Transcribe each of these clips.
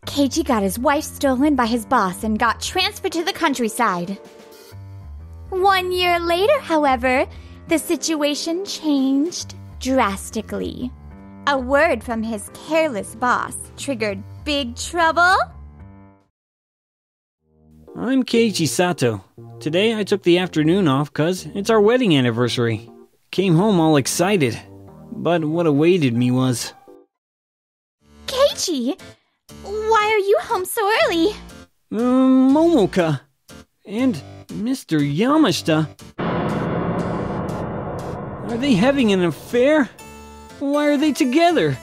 Keiji got his wife stolen by his boss and got transferred to the countryside. 1 year later, however, the situation changed drastically. A word from his careless boss triggered big trouble. I'm Keiji Sato. Today I took the afternoon off 'cause it's our wedding anniversary. Came home all excited, but what awaited me was... Keiji, why are you home so early? Momoka and Mr. Yamashita. Are they having an affair? Why are they together?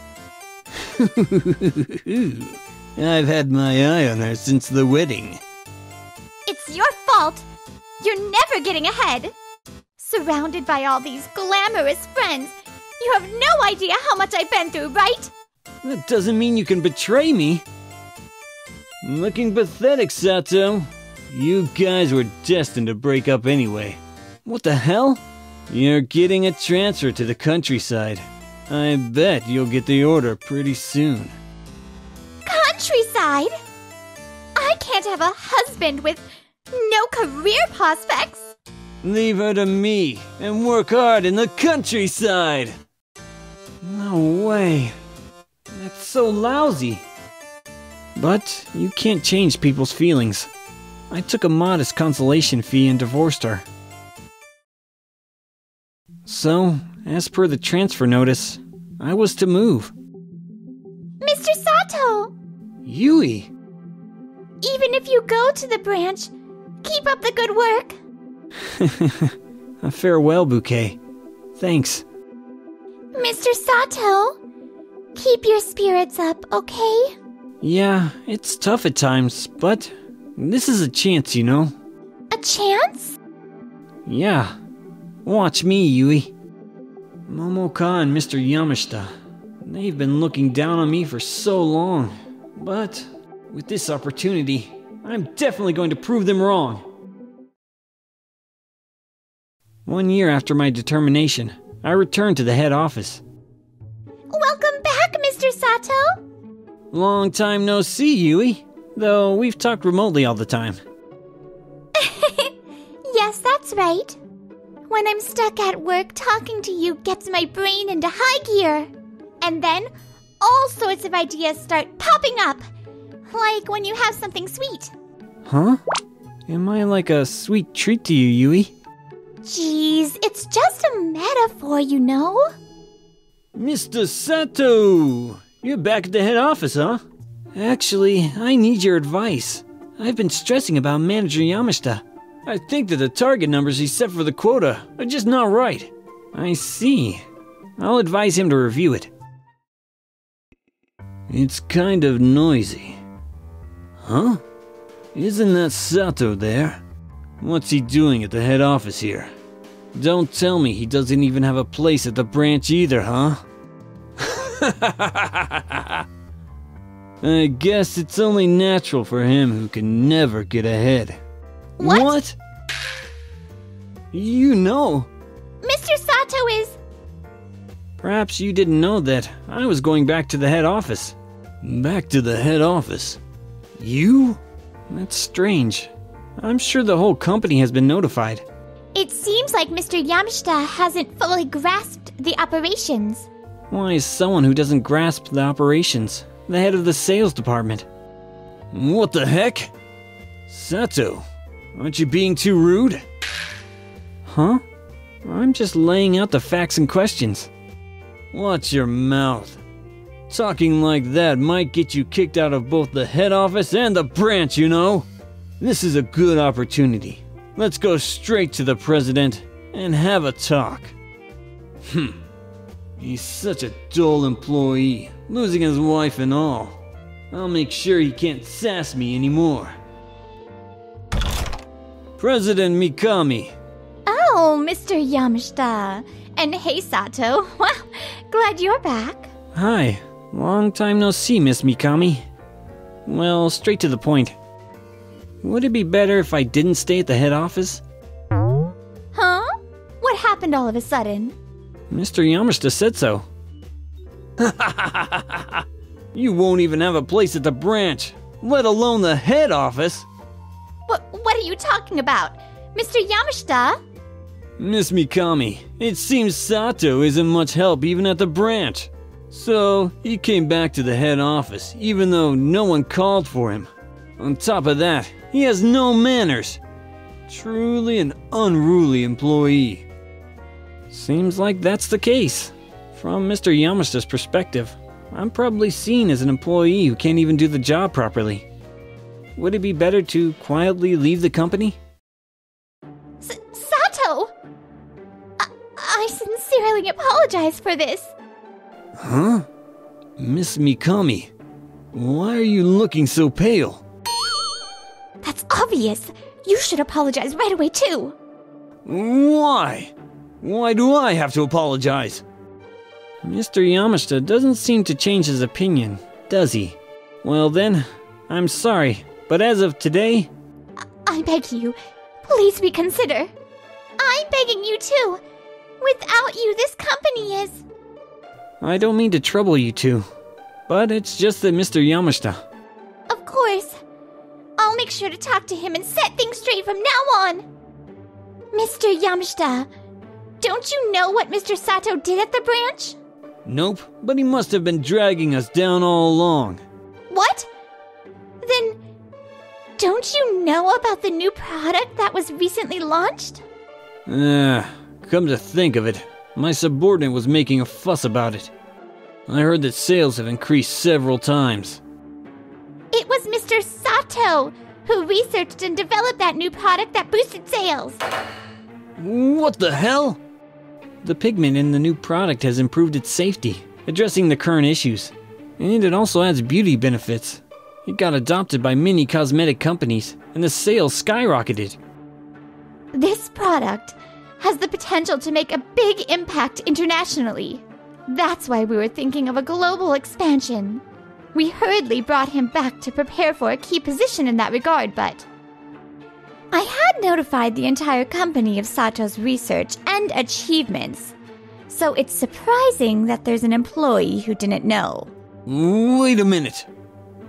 I've had my eye on her since the wedding. It's your fault. You're never getting ahead. Surrounded by all these glamorous friends, you have no idea how much I've been through, right? That doesn't mean you can betray me. Looking pathetic, Sato. You guys were destined to break up anyway. What the hell? You're getting a transfer to the countryside. I bet you'll get the order pretty soon. Countryside? I can't have a husband with no career prospects. Leave her to me and work hard in the countryside. No way. That's so lousy. But you can't change people's feelings. I took a modest consolation fee and divorced her. So, as per the transfer notice, I was to move. Mr. Sato! Yui! Even if you go to the branch, keep up the good work. A farewell bouquet. Thanks. Mr. Sato, keep your spirits up, okay? Yeah, it's tough at times, but this is a chance, you know? A chance? Yeah. Watch me, Yui. Momoka and Mr. Yamashita. They've been looking down on me for so long. But with this opportunity, I'm definitely going to prove them wrong. 1 year after my determination, I returned to the head office. Welcome back, Mr. Sato! Long time no see, Yui. Though we've talked remotely all the time. Yes, that's right. When I'm stuck at work, talking to you gets my brain into high gear. And then, all sorts of ideas start popping up. Like when you have something sweet. Huh? Am I like a sweet treat to you, Yui? Jeez, it's just a metaphor, you know? Mr. Sato! You're back at the head office, huh? Actually, I need your advice. I've been stressing about Manager Yamashita. I think that the target numbers he set for the quota are just not right. I see. I'll advise him to review it. It's kind of noisy. Huh? Isn't that Sato there? What's he doing at the head office here? Don't tell me he doesn't even have a place at the branch either, huh? I guess it's only natural for him who can never get ahead. What? You know. Mr. Sato is... Perhaps you didn't know that I was going back to the head office. Back to the head office? You? That's strange. I'm sure the whole company has been notified. It seems like Mr. Yamashita hasn't fully grasped the operations. Why is someone who doesn't grasp the operations the head of the sales department? What the heck? Sato, aren't you being too rude? Huh? I'm just laying out the facts and questions. Watch your mouth. Talking like that might get you kicked out of both the head office and the branch, you know? This is a good opportunity. Let's go straight to the president and have a talk. He's such a dull employee, losing his wife and all. I'll make sure he can't sass me anymore. President Mikami. Oh, Mr. Yamashita. And hey, Sato. Well, glad you're back. Hi. Long time no see, Miss Mikami. Well, straight to the point. Would it be better if I didn't stay at the head office? Huh? What happened all of a sudden? Mr. Yamashita said so. You won't even have a place at the branch, let alone the head office. What are you talking about? Mr. Yamashita? Miss Mikami, it seems Sato isn't much help even at the branch. So, he came back to the head office even though no one called for him. On top of that, he has no manners. Truly an unruly employee. Seems like that's the case. From Mr. Yamashita's perspective, I'm probably seen as an employee who can't even do the job properly. Would it be better to quietly leave the company? Sato! I sincerely apologize for this. Huh? Miss Mikami, why are you looking so pale? That's obvious. You should apologize right away, too. Why? Why do I have to apologize? Mr. Yamashita doesn't seem to change his opinion, does he? Well then, I'm sorry, but as of today... I beg you, please reconsider. I'm begging you too. Without you, this company is... I don't mean to trouble you two, but it's just that Mr. Yamashita... Of course. I'll make sure to talk to him and set things straight from now on. Mr. Yamashita, don't you know what Mr. Sato did at the branch? Nope, but he must have been dragging us down all along. What? Then, don't you know about the new product that was recently launched? Come to think of it, my subordinate was making a fuss about it. I heard that sales have increased several times. It was Mr. Sato who researched and developed that new product that boosted sales. What the hell? The pigment in the new product has improved its safety, addressing the current issues. And it also adds beauty benefits. It got adopted by many cosmetic companies, and the sales skyrocketed. This product has the potential to make a big impact internationally. That's why we were thinking of a global expansion. We hurriedly brought him back to prepare for a key position in that regard, but... I had notified the entire company of Sato's research and achievements, so it's surprising that there's an employee who didn't know. Wait a minute.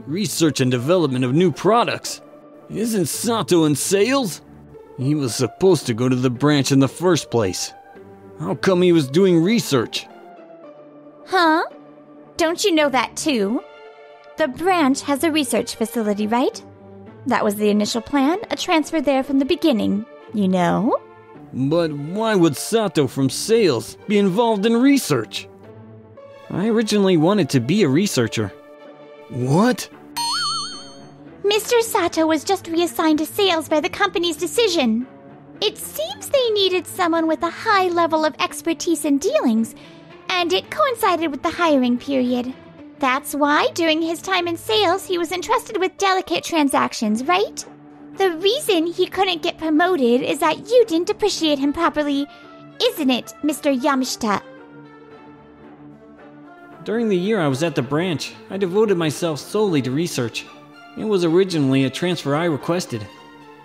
Research and development of new products? Isn't Sato in sales? He was supposed to go to the branch in the first place. How come he was doing research? Huh? Don't you know that too? The branch has a research facility, right? That was the initial plan, a transfer there from the beginning, you know? But why would Sato from sales be involved in research? I originally wanted to be a researcher. What? Mr. Sato was just reassigned to sales by the company's decision. It seems they needed someone with a high level of expertise in dealings, and it coincided with the hiring period. That's why, during his time in sales, he was entrusted with delicate transactions, right? The reason he couldn't get promoted is that you didn't appreciate him properly, isn't it, Mr. Yamashita? During the year I was at the branch, I devoted myself solely to research. It was originally a transfer I requested.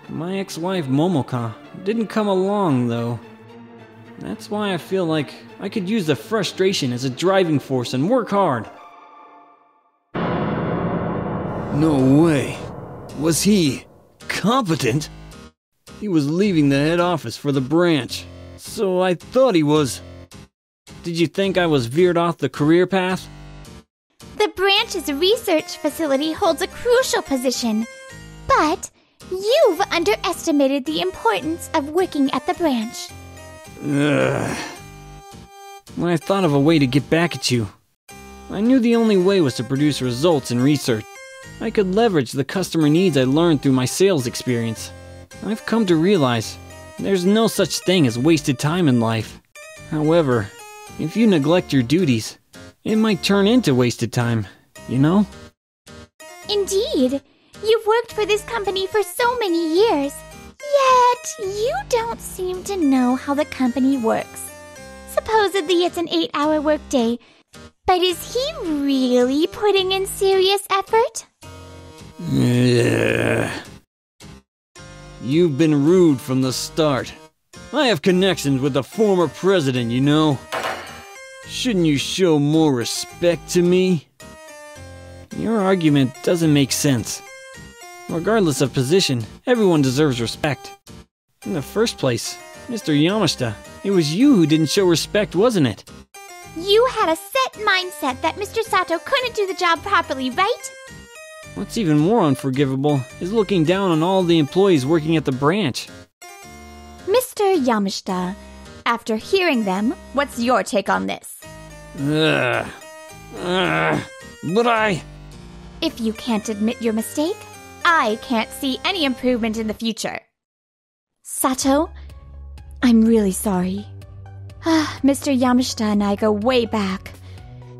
My ex-wife Momoka didn't come along, though. That's why I feel like I could use the frustration as a driving force and work hard. No way. Was he competent? He was leaving the head office for the branch, so I thought he was. Did you think I was veered off the career path? The branch's research facility holds a crucial position, but you've underestimated the importance of working at the branch. When I thought of a way to get back at you, I knew the only way was to produce results in research. I could leverage the customer needs I learned through my sales experience. I've come to realize there's no such thing as wasted time in life. However, if you neglect your duties, it might turn into wasted time, you know? Indeed. You've worked for this company for so many years, yet you don't seem to know how the company works. Supposedly it's an 8-hour workday, but is he really putting in serious effort? You've been rude from the start. I have connections with the former president, you know. Shouldn't you show more respect to me? Your argument doesn't make sense. Regardless of position, everyone deserves respect. In the first place, Mr. Yamashita, it was you who didn't show respect, wasn't it? You had a set mindset that Mr. Sato couldn't do the job properly, right? What's even more unforgivable is looking down on all the employees working at the branch. Mr. Yamashita, after hearing them, what's your take on this? But If you can't admit your mistake, I can't see any improvement in the future. Sato, I'm really sorry. Mr. Yamashita and I go way back,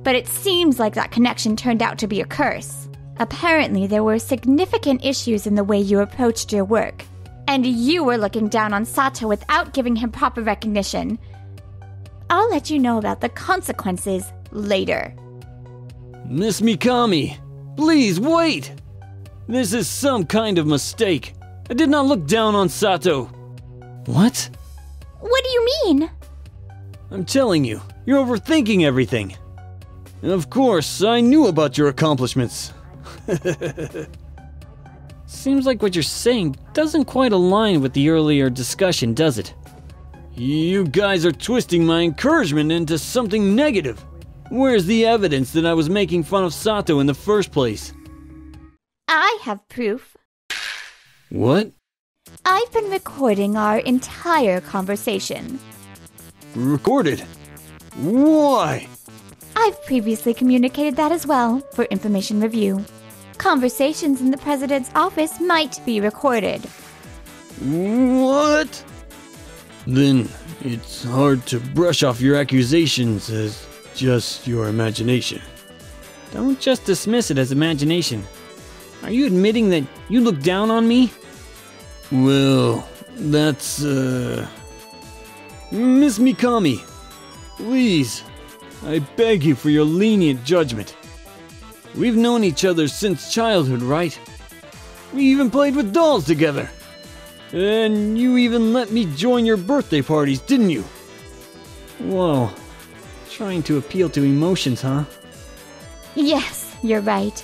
but it seems like that connection turned out to be a curse. Apparently, there were significant issues in the way you approached your work, and you were looking down on Sato without giving him proper recognition. I'll let you know about the consequences later. Miss Mikami, please wait! This is some kind of mistake. I did not look down on Sato. What? What do you mean? I'm telling you, you're overthinking everything. Of course, I knew about your accomplishments. Seems like what you're saying doesn't quite align with the earlier discussion, does it? You guys are twisting my encouragement into something negative. Where's the evidence that I was making fun of Sato in the first place? I have proof. What? I've been recording our entire conversation. Recorded? Why? I've previously communicated that as well for information review. Conversations in the president's office might be recorded. What? Then it's hard to brush off your accusations as just your imagination. Don't just dismiss it as imagination. Are you admitting that you look down on me? Well, that's, Miss Mikami, please, I beg you for your lenient judgment. We've known each other since childhood, right? We even played with dolls together. And you even let me join your birthday parties, didn't you? Whoa, trying to appeal to emotions, huh? Yes, you're right.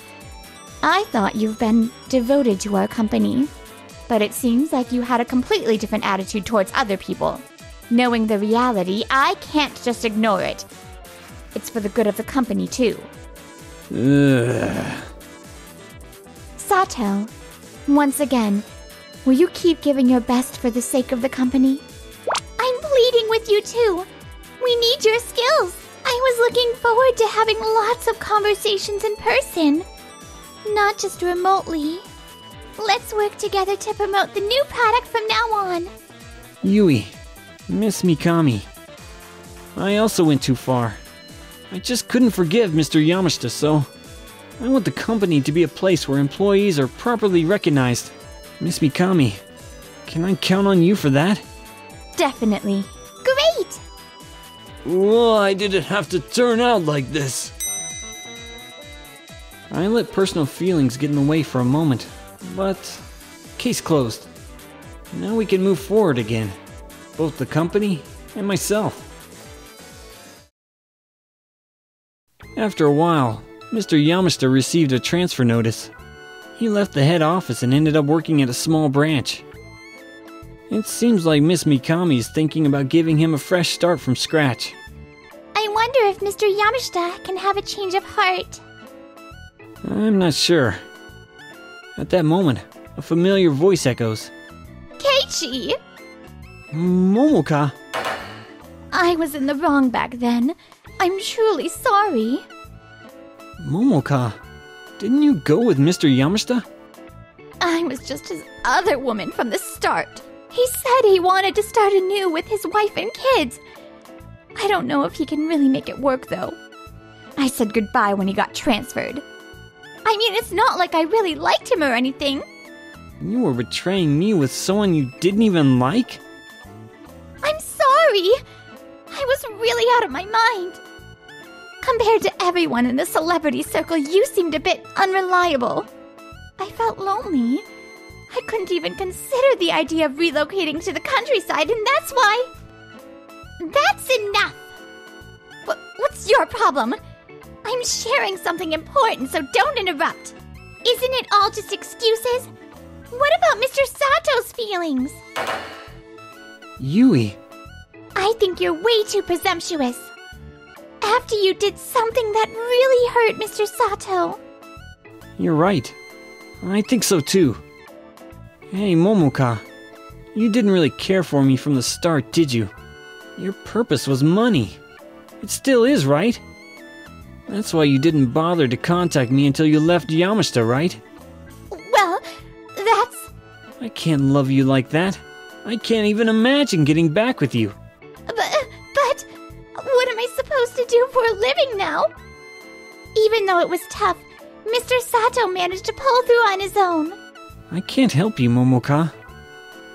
I thought you've been devoted to our company, but it seems like you had a completely different attitude towards other people. Knowing the reality, I can't just ignore it. It's for the good of the company, too. Sato, once again, will you keep giving your best for the sake of the company? I'm pleading with you, too. We need your skills. I was looking forward to having lots of conversations in person, not just remotely. Let's work together to promote the new product from now on. Yui, Miss Mikami, I also went too far. I just couldn't forgive Mr. Yamashita, so I want the company to be a place where employees are properly recognized. Miss Mikami, can I count on you for that? Definitely. Great! Why did it have to turn out like this? I let personal feelings get in the way for a moment, but case closed. Now we can move forward again, both the company and myself. After a while, Mr. Yamashita received a transfer notice. He left the head office and ended up working at a small branch. It seems like Miss Mikami is thinking about giving him a fresh start from scratch. I wonder if Mr. Yamashita can have a change of heart. I'm not sure. At that moment, a familiar voice echoes. Keiichi! Momoka? I was in the wrong back then. I'm truly sorry. Momoka, didn't you go with Mr. Yamashita? I was just his other woman from the start. He said he wanted to start anew with his wife and kids. I don't know if he can really make it work, though. I said goodbye when he got transferred. I mean, it's not like I really liked him or anything. You were betraying me with someone you didn't even like? I'm sorry. I was really out of my mind. Compared to everyone in the celebrity circle, you seemed a bit unreliable. I felt lonely. I couldn't even consider the idea of relocating to the countryside, and that's why... That's enough! What's your problem? I I'm sharing something important, so don't interrupt. Isn't it all just excuses? What about Mr. Sato's feelings? Yui. I think you're way too presumptuous. After you did something that really hurt Mr. Sato. You're right. I think so too. Hey, Momoka. You didn't really care for me from the start, did you? Your purpose was money. It still is, right? That's why you didn't bother to contact me until you left Yamashita, right? Well, that's... I can't love you like that. I can't even imagine getting back with you. But what am I supposed to do for a living now? Even though it was tough, Mr. Sato managed to pull through on his own. I can't help you, Momoka.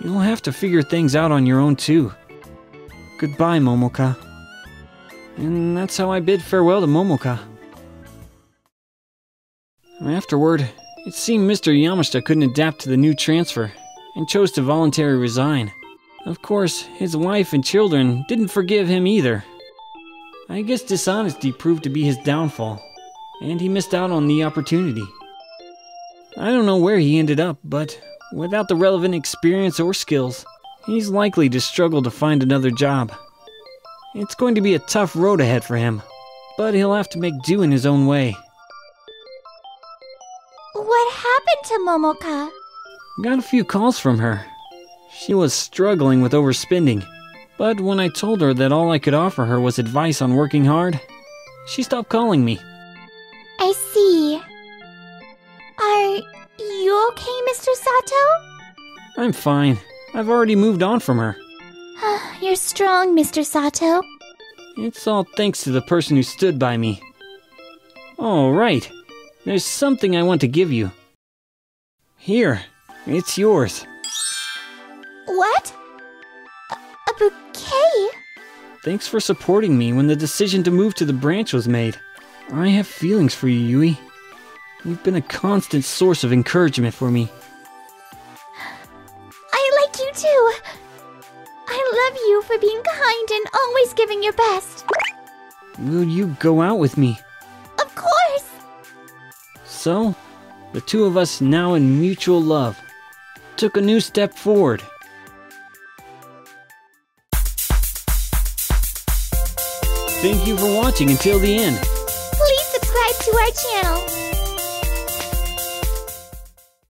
You'll have to figure things out on your own too. Goodbye, Momoka. And that's how I bid farewell to Momoka. Afterward, it seemed Mr. Yamashita couldn't adapt to the new transfer and chose to voluntarily resign. Of course, his wife and children didn't forgive him either. I guess dishonesty proved to be his downfall, and he missed out on the opportunity. I don't know where he ended up, but without the relevant experience or skills, he's likely to struggle to find another job. It's going to be a tough road ahead for him, but he'll have to make do in his own way. What happened to Momoka? Got a few calls from her. She was struggling with overspending, but when I told her that all I could offer her was advice on working hard, she stopped calling me. I see. Are you okay, Mr. Sato? I'm fine. I've already moved on from her. You're strong, Mr. Sato. It's all thanks to the person who stood by me. Oh, right. There's something I want to give you. Here, it's yours. What? A bouquet? Thanks for supporting me when the decision to move to the branch was made. I have feelings for you, Yui. You've been a constant source of encouragement for me. I like you too. I love you for being kind and always giving your best. Will you go out with me? Of course! So, the two of us now in mutual love took a new step forward. Thank you for watching until the end. Please subscribe to our channel.